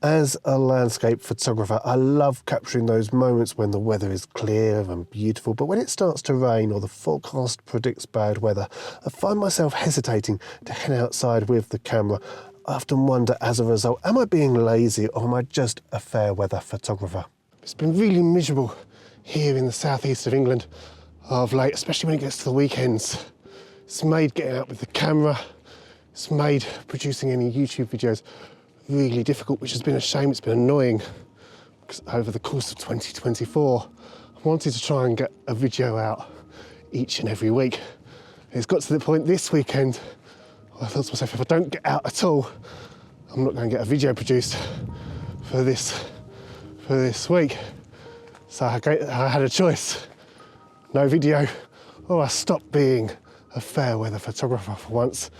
As a landscape photographer, I love capturing those moments when the weather is clear and beautiful, but when it starts to rain or the forecast predicts bad weather, I find myself hesitating to head outside with the camera. I often wonder as a result, am I being lazy or am I just a fair weather photographer? It's been really miserable here in the southeast of England of late, especially when it gets to the weekends. It's made getting out with the camera, it's made producing any YouTube videos really difficult, which has been a shame. It's been annoying because over the course of 2024, I wanted to try and get a video out each and every week. It's got to the point this weekend, I thought to myself, if I don't get out at all, I'm not going to get a video produced for this week. So I had a choice: no video, or I stop being a fair weather photographer for once.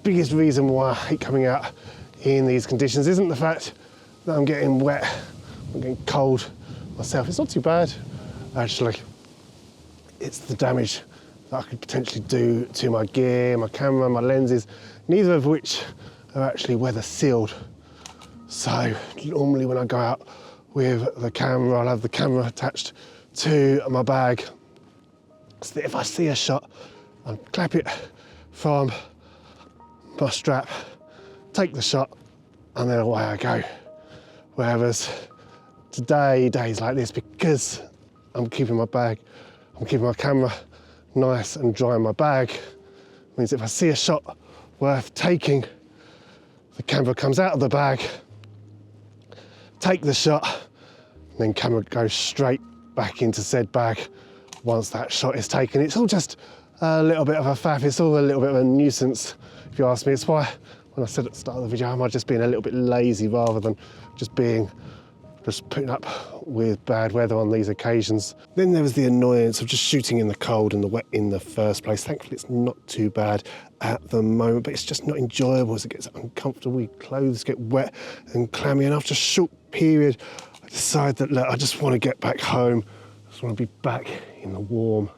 Biggest reason why I hate coming out in these conditions isn't the fact that I'm getting wet, I'm getting cold myself. It's not too bad, actually. It's the damage that I could potentially do to my gear, my camera, my lenses, neither of which are actually weather sealed. So normally when I go out with the camera, I'll have the camera attached to my bag, so that if I see a shot, I'll clap it from my strap, take the shot, and then away I go. Whereas today, days like this, because I'm keeping my camera nice and dry in my bag, means if I see a shot worth taking, the camera comes out of the bag, take the shot, and then camera goes straight back into said bag once that shot is taken. It's all just a little bit of a faff, it's all a little bit of a nuisance, if you ask me. It's why when I said at the start of the video, am I just being a little bit lazy rather than just putting up with bad weather on these occasions. Then there was the annoyance of just shooting in the cold and the wet in the first place. Thankfully it's not too bad at the moment, but it's just not enjoyable as it gets uncomfortable. Your clothes get wet and clammy, and after a short period I decided that, look, I just want to get back home. I just want to be back in the warm.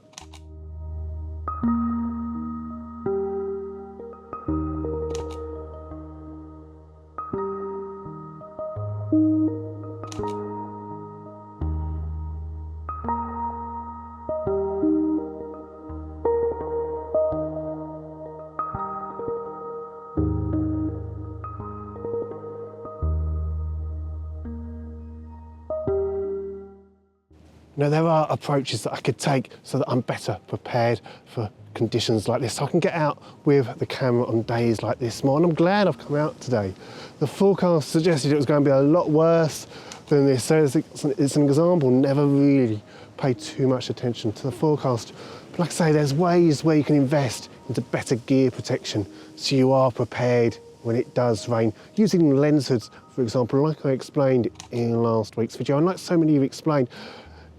Now, there are approaches that I could take so that I'm better prepared for conditions like this, so I can get out with the camera on days like this more, and I'm glad I've come out today. The forecast suggested it was going to be a lot worse than this, so it's an example. Never really pay too much attention to the forecast. But like I say, there's ways where you can invest into better gear protection so you are prepared when it does rain, using lens hoods, for example, like I explained in last week's video, and like so many of you explained.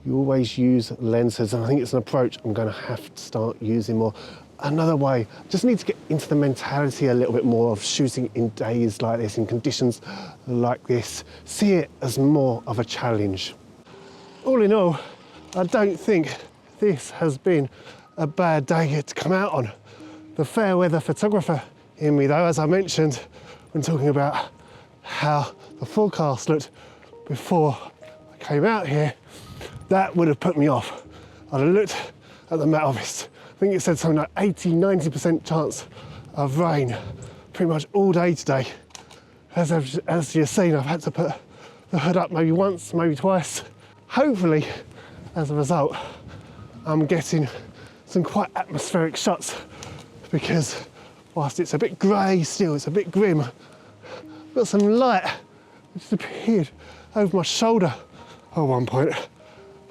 You always use lenses, and I think it's an approach I'm going to have to start using more. Another way, just need to get into the mentality a little bit more of shooting in days like this, in conditions like this. See it as more of a challenge. All in all, I don't think this has been a bad day to come out on. The fair weather photographer in me, though, as I mentioned when talking about how the forecast looked before I came out here, that would have put me off. I'd have looked at the Met Office. I think it said something like 80–90% chance of rain pretty much all day today. As you've seen, I've had to put the hood up maybe once, maybe twice. Hopefully, as a result, I'm getting some quite atmospheric shots, because whilst it's a bit grey still, it's a bit grim, I've got some light which has appeared over my shoulder at one point.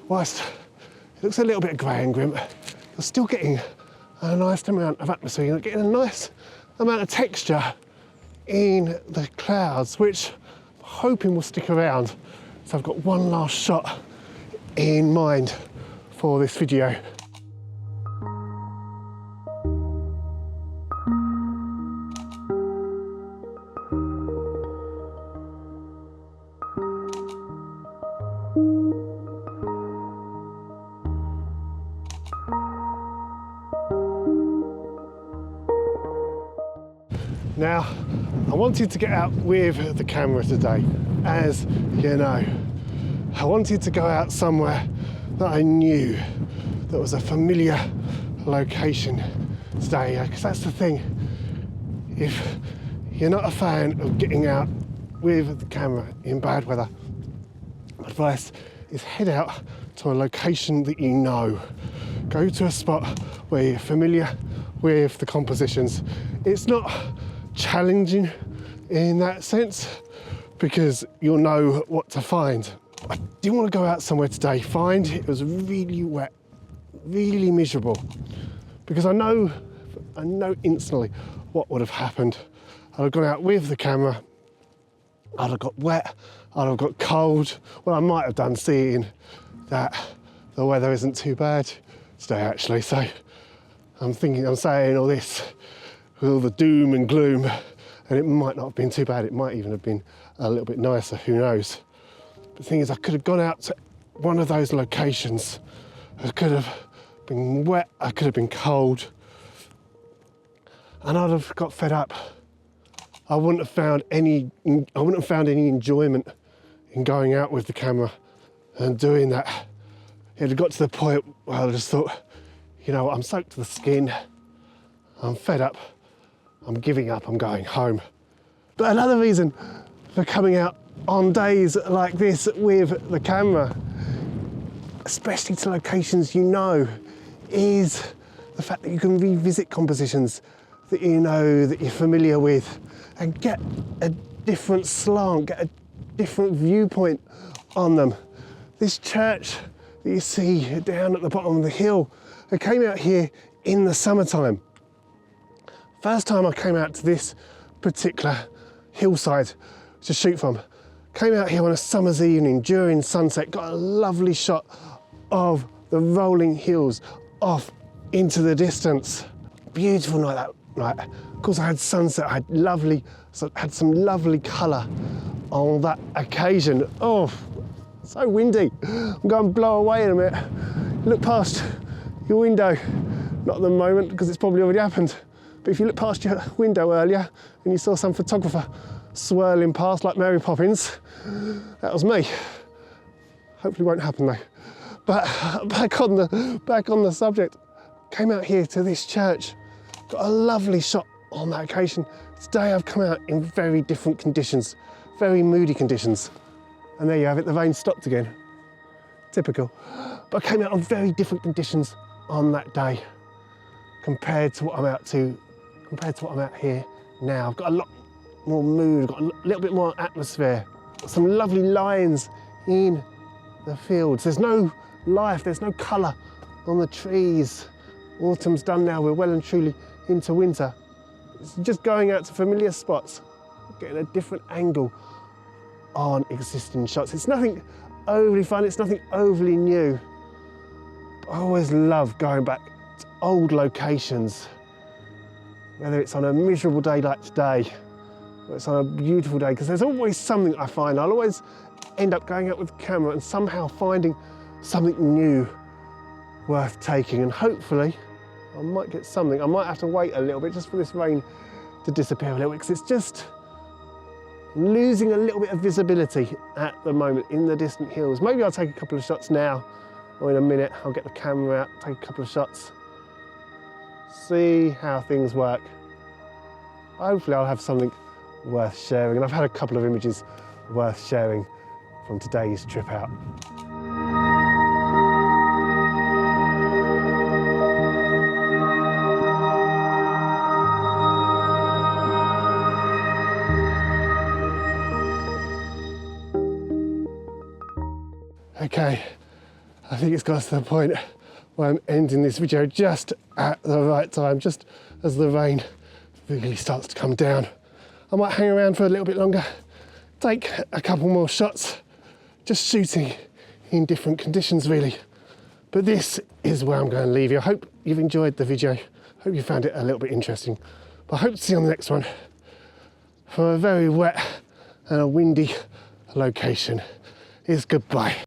Whilst it looks a little bit grey and grim, you're still getting a nice amount of atmosphere. You're getting a nice amount of texture in the clouds, which I'm hoping will stick around. So I've got one last shot in mind for this video. Now, I wanted to get out with the camera today, as you know. I wanted to go out somewhere that I knew, that was a familiar location today, because that's the thing. If you're not a fan of getting out with the camera in bad weather, my advice is head out to a location that you know. Go to a spot where you're familiar with the compositions. It's not challenging in that sense because you'll know what to find. I didn't want to go out somewhere today, it was really wet, really miserable, because I know instantly what would have happened. I'd have gone out with the camera, I'd have got wet, I'd have got cold. Well, I might have done, seeing that the weather isn't too bad today actually, so I'm saying all this with all the doom and gloom, and it might not have been too bad. It might even have been a little bit nicer, who knows. But the thing is, I could have gone out to one of those locations. I could have been wet, I could have been cold, and I'd have got fed up. I wouldn't have found any enjoyment in going out with the camera and doing that. It had got to the point where I just thought, you know what, I'm soaked to the skin, I'm fed up, I'm giving up, I'm going home. But another reason for coming out on days like this with the camera, especially to locations you know, is the fact that you can revisit compositions that you know, that you're familiar with, and get a different slant, get a different viewpoint on them. This church that you see down at the bottom of the hill, I came out here in the summertime. First time I came out to this particular hillside to shoot from. Came out here on a summer's evening during sunset, got a lovely shot of the rolling hills off into the distance. Beautiful night that night. Of course I had sunset, I had some lovely colour on that occasion. Oh, so windy. I'm going to blow away in a minute. Look past your window, not at the moment because it's probably already happened. But if you look past your window earlier and you saw some photographer swirling past like Mary Poppins, that was me. Hopefully won't happen though. But back on the subject, came out here to this church, got a lovely shot on that occasion. Today I've come out in very different conditions, very moody conditions. And there you have it, the rain stopped again. Typical. But I came out on very different conditions on that day compared to what I'm out here now. I've got a lot more mood, I've got a little bit more atmosphere. Got some lovely lines in the fields. There's no life, there's no colour on the trees. Autumn's done now, we're well and truly into winter. It's just going out to familiar spots, getting a different angle on existing shots. It's nothing overly fun, it's nothing overly new. But I always love going back to old locations, whether it's on a miserable day like today, or it's on a beautiful day, because there's always something I find. I'll always end up going out with the camera and somehow finding something new worth taking, and hopefully I might get something. I might have to wait a little bit just for this rain to disappear a little bit, because it's just losing a little bit of visibility at the moment in the distant hills. Maybe I'll take a couple of shots now, or in a minute I'll get the camera out, take a couple of shots, see how things work. Hopefully I'll have something worth sharing, and I've had a couple of images worth sharing from today's trip out. Okay, I think it's got to the point where I'm ending this video just at the right time, just as the rain really starts to come down. I might hang around for a little bit longer, take a couple more shots, just shooting in different conditions really. But this is where I'm going to leave you. I hope you've enjoyed the video. Hope you found it a little bit interesting. But I hope to see you on the next one for a very wet and a windy location. Is goodbye.